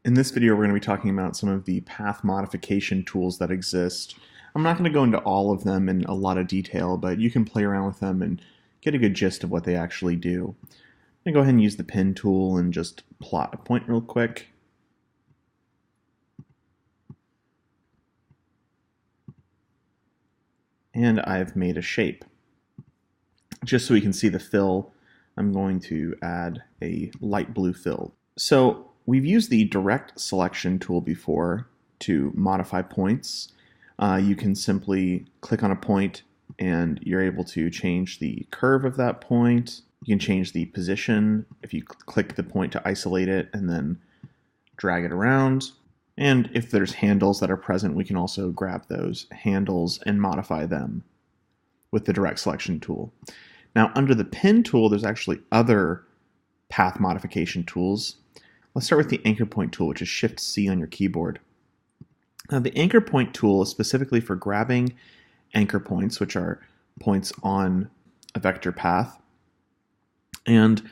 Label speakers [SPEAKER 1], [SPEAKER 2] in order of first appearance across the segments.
[SPEAKER 1] In this video, we're going to be talking about some of the path modification tools that exist. I'm not going to go into all of them in a lot of detail, but you can play around with them and get a good gist of what they actually do. I'm going to go ahead and use the pen tool and just plot a point real quick. And I've made a shape. Just so we can see the fill, I'm going to add a light blue fill. So we've used the direct selection tool before to modify points. You can simply click on a point and you're able to change the curve of that point. You can change the position if you click the point to isolate it and then drag it around. And if there's handles that are present, we can also grab those handles and modify them with the direct selection tool. Now, under the pen tool, there's actually other path modification tools. Let's start with the anchor point tool, which is Shift-C on your keyboard. Now, the anchor point tool is specifically for grabbing anchor points, which are points on a vector path. And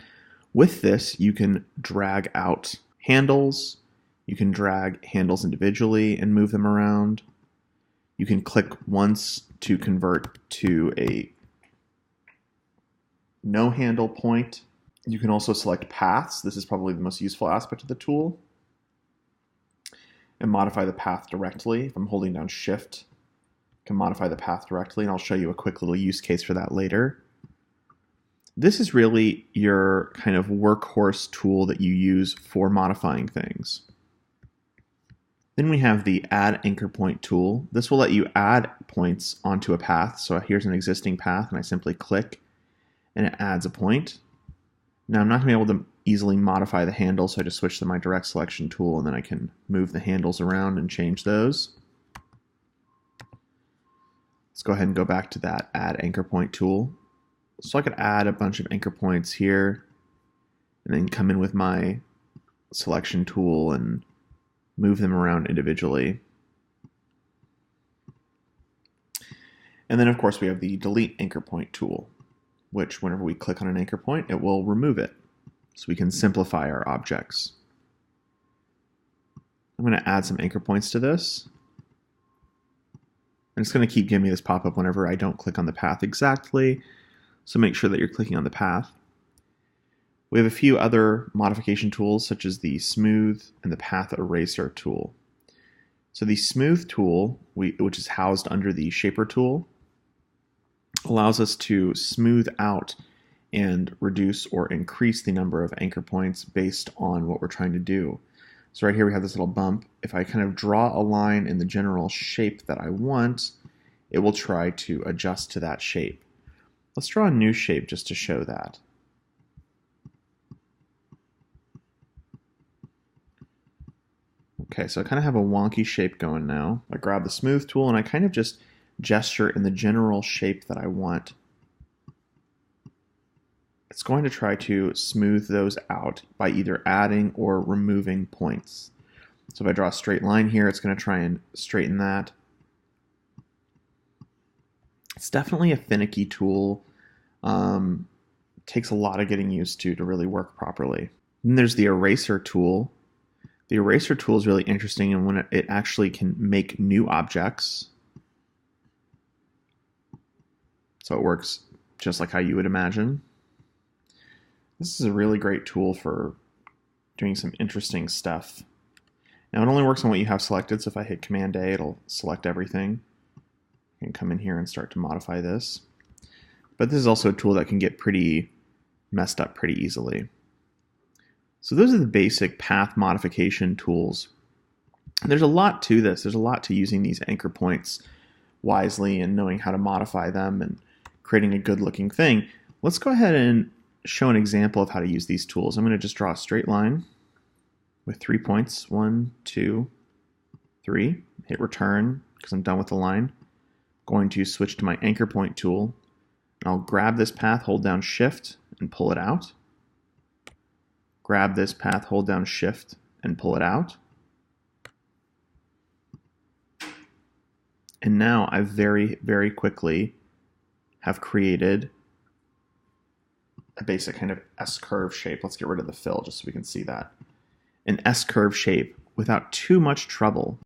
[SPEAKER 1] with this, you can drag out handles. You can drag handles individually and move them around. You can click once to convert to a no handle point. You can also select paths. This is probably the most useful aspect of the tool. And modify the path directly. If I'm holding down Shift, I can modify the path directly, and I'll show you a quick little use case for that later. This is really your kind of workhorse tool that you use for modifying things. Then we have the Add Anchor Point tool. This will let you add points onto a path. So here's an existing path, and I simply click, and it adds a point. Now I'm not going to be able to easily modify the handle, so I just switch to my direct selection tool, and then I can move the handles around and change those. Let's go ahead and go back to that Add Anchor Point tool. So I could add a bunch of anchor points here, and then come in with my selection tool and move them around individually. And then of course we have the Delete Anchor Point tool, which whenever we click on an anchor point, it will remove it. So we can simplify our objects. I'm going to add some anchor points to this. And it's going to keep giving me this pop-up whenever I don't click on the path exactly. So make sure that you're clicking on the path. We have a few other modification tools, such as the Smooth and the Path Eraser tool. So the Smooth tool, which is housed under the Shaper tool, allows us to smooth out and reduce or increase the number of anchor points based on what we're trying to do. So right here we have this little bump. If I kind of draw a line in the general shape that I want, it will try to adjust to that shape. Let's draw a new shape just to show that. Okay, so I kind of have a wonky shape going now. I grab the Smooth tool and I kind of just gesture in the general shape that I want. It's going to try to smooth those out by either adding or removing points. So if I draw a straight line here, it's going to try and straighten that. It's definitely a finicky tool. Takes a lot of getting used to really work properly. Then there's the Eraser tool. The Eraser tool is really interesting, and when it actually can make new objects. So it works just like how you would imagine. This is a really great tool for doing some interesting stuff. Now it only works on what you have selected, so if I hit Command A, it'll select everything. I can come in here and start to modify this. But this is also a tool that can get pretty messed up pretty easily. So those are the basic path modification tools. There's a lot to this. There's a lot to using these anchor points wisely and knowing how to modify them and creating a good looking thing. Let's go ahead and show an example of how to use these tools. I'm going to just draw a straight line with 3 points. 1, 2, 3. Hit return because I'm done with the line. Going to switch to my anchor point tool. And I'll grab this path, hold down Shift, and pull it out. Grab this path, hold down Shift, and pull it out. And now I very, very quickly have created a basic kind of S-curve shape. Let's get rid of the fill just so we can see that. An S-curve shape without too much trouble.